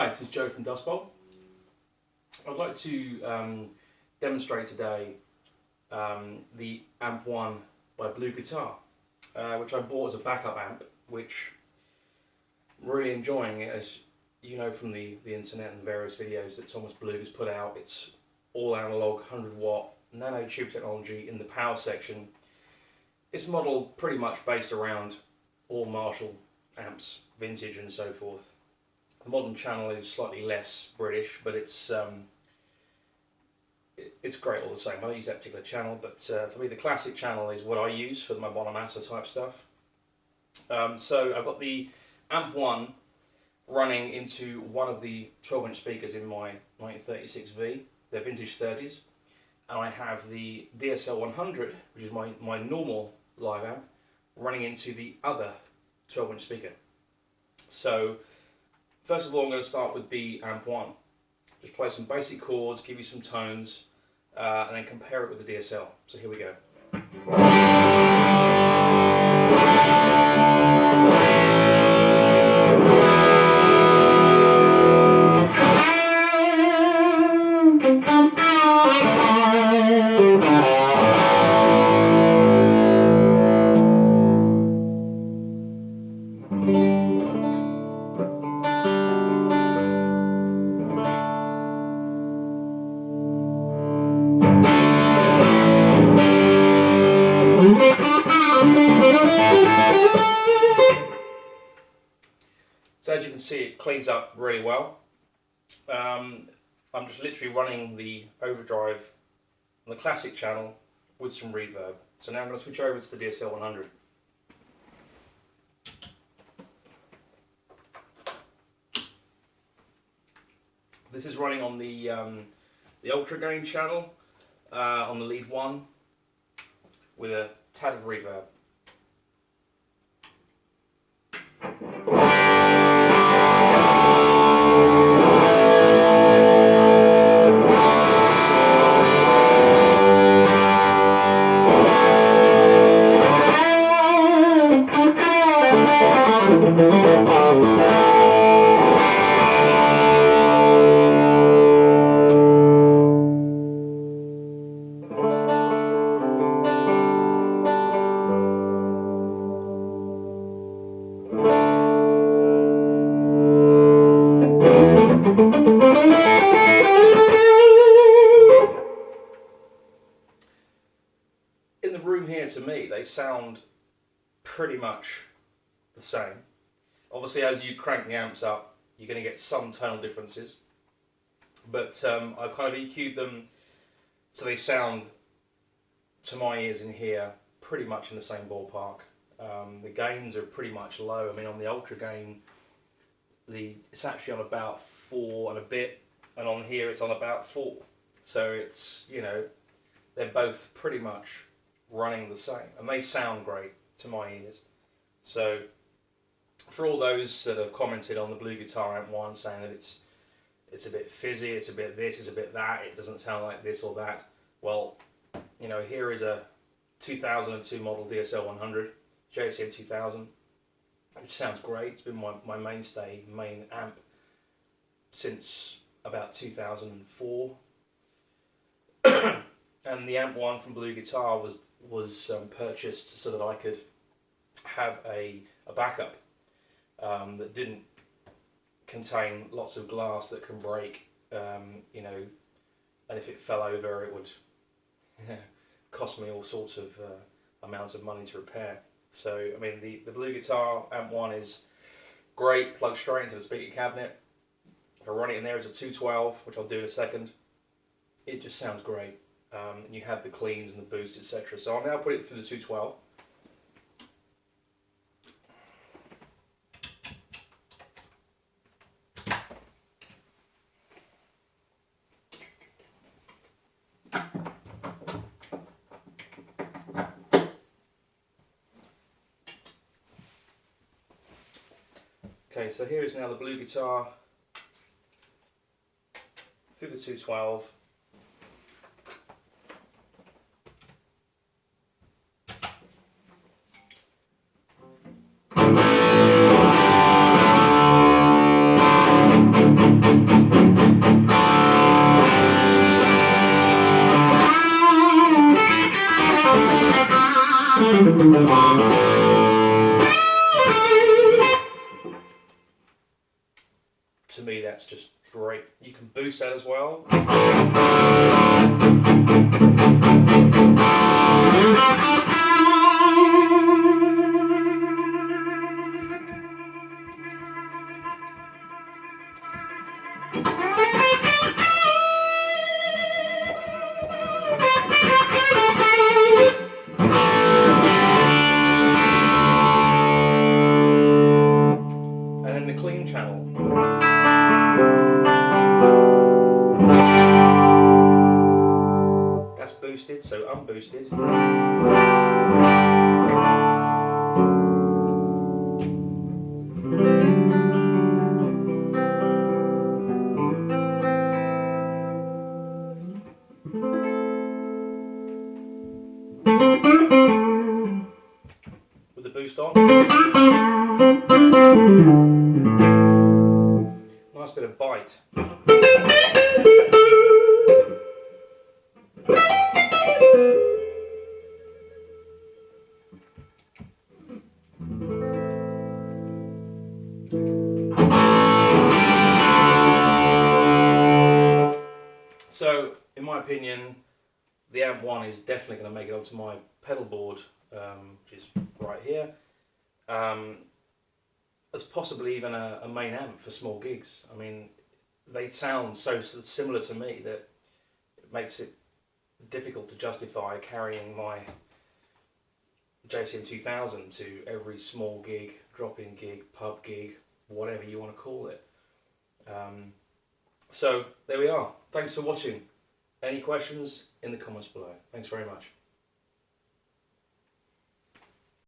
Hi, this is Joe from Dust Bowl. I'd like to demonstrate today the Amp1 by BluGuitar, which I bought as a backup amp, which I'm really enjoying it, as you know from the internet and various videos that Thomas Blue has put out. It's all analog, 100 watt, nano tube technology in the power section. It's modeled pretty much based around all Marshall amps, vintage and so forth. The modern channel is slightly less British, but it's great all the same. I don't use that particular channel, but for me the classic channel is what I use for my Bonamassa type stuff. So I've got the Amp1 running into one of the 12-inch speakers in my 1936V, they're vintage 30s, and I have the DSL 100, which is my normal live amp, running into the other 12-inch speaker. So first of all, I'm going to start with the Amp1. Just play some basic chords, give you some tones, and then compare it with the DSL. So here we go. So as you can see, it cleans up really well. I'm just literally running the overdrive on the classic channel with some reverb. So now I'm going to switch over to the DSL 100. This is running on the ultra gain channel on the lead 1 with a tad of reverb. In the room here, to me, they sound pretty much the same. Obviously, as you crank the amps up, you're going to get some tonal differences, but I've kind of EQ'd them so they sound, to my ears in here, pretty much in the same ballpark. The gains are pretty much low. I mean, on the ultra gain, it's actually on about 4 and a bit, and on here it's on about 4. So it's, you know, they're both pretty much running the same, and they sound great to my ears. So for all those that have commented on the BluGuitar Amp1 saying that it's a bit fizzy, it's a bit this, it's a bit that, it doesn't sound like this or that, well, you know, here is a 2002 model DSL 100 JCM 2000, which sounds great. It's been my main amp since about 2004. And the Amp1 from BluGuitar was purchased so that I could have a backup that didn't contain lots of glass that can break, you know, and if it fell over it would cost me all sorts of amounts of money to repair. So, I mean, the BluGuitar Amp1 is great, plugged straight into the speaker cabinet. If I run it in there as a 212, which I'll do in a second, it just sounds great. And you have the cleans and the boost, etc. So I'll now put it through the 212. Okay, so here is now the BluGuitar through the 212. to me that's just great. You can boost that as well. And in the clean channel, that's boosted, so unboosted. With the boost on. Nice bit of bite. So, in my opinion, the Amp1 is definitely going to make it onto my pedal board, which is right here. As possibly even a main amp for small gigs. I mean, they sound so similar to me that it makes it difficult to justify carrying my JCM 2000 to every small gig, drop-in gig, pub gig, whatever you want to call it. So there we are. Thanks for watching. Any questions in the comments below. Thanks very much.